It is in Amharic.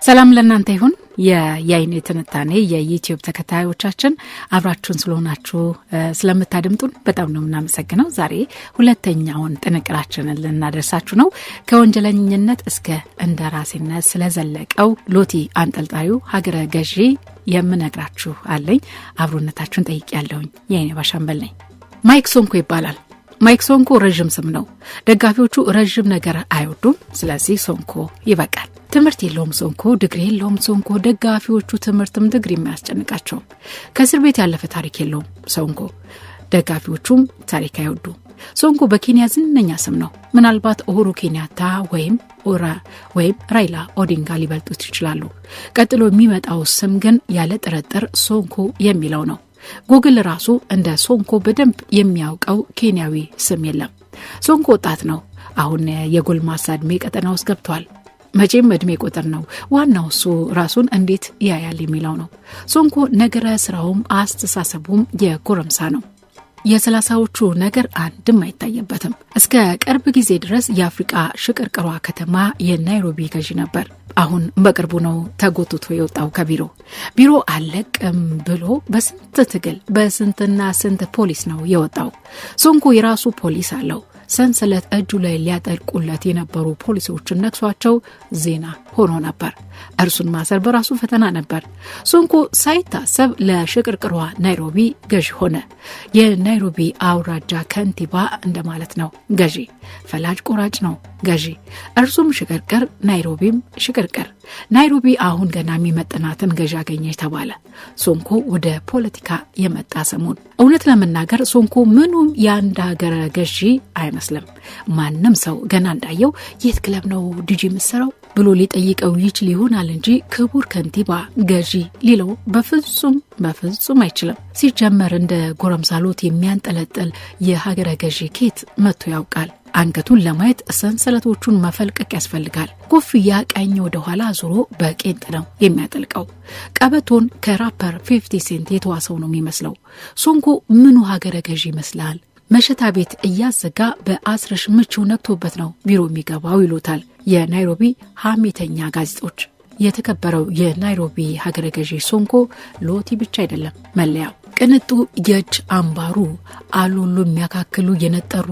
ሰላም ለእናንተ ይሁን የያይኔ ትንታኔ የዩቲዩብ ተከታዮቻችን አብራችሁን ስለሆናችሁ ስለምታደምጡን በጣም ነው እናመሰግነው። ዛሬ ሁለተኛውን ጥንቅራችንን ልናደርሳችሁ ነው። ከወንጀለኝነት እስከ እንደራሴነት ስለዘለቀው ሎቲ አንጠልጣዩ ሀገረ ገዢ የምነግራችሁ አለኝ። አብሮነታችሁን ጠይቄያለሁኝ። ያይኔ ባሻምበል ነኝ። ማይክ ሶንኮ ይባላል። ማይክ ሶንኮ ረጅም ስም ነው። ደጋፊዎቹ ረጅም ነገር አይወዱም። ስለዚህ ሶንኮ ይበቃል። ትምህርት የለውም ሶንኮ፣ ዲግሪ የለውም ሶንኮ። ደጋፊዎቹ ትምህርትም ዲግሪ የሚያስጨንቃቸው። ከእስር ቤት ያለፈ ታሪክ የለውም ሶንኮ። ደጋፊዎቹም ታሪክ አይወዱም። ሶንኮ በኬንያ ዝነኛ ስም ነው። ምናልባት ኡሁሩ ኬንያታ ወይም ራይላ ኦዲንጋ ሊበልጡት ይችላሉ። ቀጥሎ የሚመጣው ስም ግን ያለ ጥርጥር ሶንኮ የሚለው ነው። ጉግል ራሱ እንደ ሶንኮ በደንብ የሚያውቀው ኬንያዊ ስም የለም። ሶንኮ ወጣት ነው። አሁን የጎልማሳ እድሜ ቀጠና ውስጥ ገብቷል። መቼም እድሜ ቁጥር ነው። ዋናው እሱ ራሱን እንዴት ያያል የሚለው ነው። ሶንኮ ነገረ ስራውም አስተሳሰቡም የጎረምሳ ነው። የ30ዎቹ ነገር አንድም አይታየበትም። እስከ ቅርብ ጊዜ ድረስ የአፍሪካ ሽቅርቅሯ ከተማ የናይሮቢ ገዢ ነበር። አሁን በቅርቡ ነው ተጎትቶ የወጣው ከቢሮ አለቅም ብሎ በስንት ትግል በስንትና ስንት ፖሊስ ነው የወጣው። ሶንኮ የራሱ ፖሊስ አለው። ሰንሰለት እጁ ላይ ሊያጠልቁለት የነበሩ ፖሊሶችን ነክሷቸው ዜና ሆኖ ነበር። እርሱን ማሰር በራሱ ፈተና ነበር። ሶንኮ ሳይታሰብ ለሽቅርቅሯ ናይሮቢ ገዢ ሆነ። የናይሮቢ አውራጃ ከንቲባ እንደማለት ነው። ገዢ ፈላጭ ቆራጭ ነው ገዢ። እርሱም ሽቅርቅር፣ ናይሮቢም ሽቅርቅር። ናይሮቢ አሁን ገና የሚመጥናትን ገዢ አገኘች ተባለ። ሶንኮ ወደ ፖለቲካ የመጣ ሰሞን እውነት ለመናገር ሶንኮ ምኑም የአንድ ሀገር ገዢ አይመስልም። ማንም ሰው ገና እንዳየው የት ክለብ ነው ዲጂ መስራው ብሎ ሊጠይቀው ይችል ይሆናል እንጂ ክቡር ከንቲባ ገዢ ሊለው በፍጹም አይችልም። ሲጀመር እንደ ጎረምሳሎት የሚያንጠለጥል የሀገረ ገዢ ኬት መጥቶ ያውቃል? አንገቱን ለማየት ሰንሰለቶቹን መፈልቀቅ ያስፈልጋል። ኮፍያ ቀኝ ወደ ኋላ ዞሮ በቄንጥ ነው የሚያጠልቀው። ቀበቶን ከራፐር 50 ሴንት የተዋሰው ነው የሚመስለው። ሶንኮ ምኑ ሀገረ ገዢ ይመስላል? መሸታ ቤት እያዘጋ በአስረሽ ምቹ ነክቶበት ነው ቢሮ የሚገባው ይሉታል የናይሮቢ ሐሜተኛ ጋዜጦች። የተከበረው የናይሮቢ ሀገረ ገዢ ሶንኮ ሎቲ ብቻ አይደለም መለያው። ቅንጡ የእጅ አምባሩ አሉሉ የሚያካክሉ የነጠሩ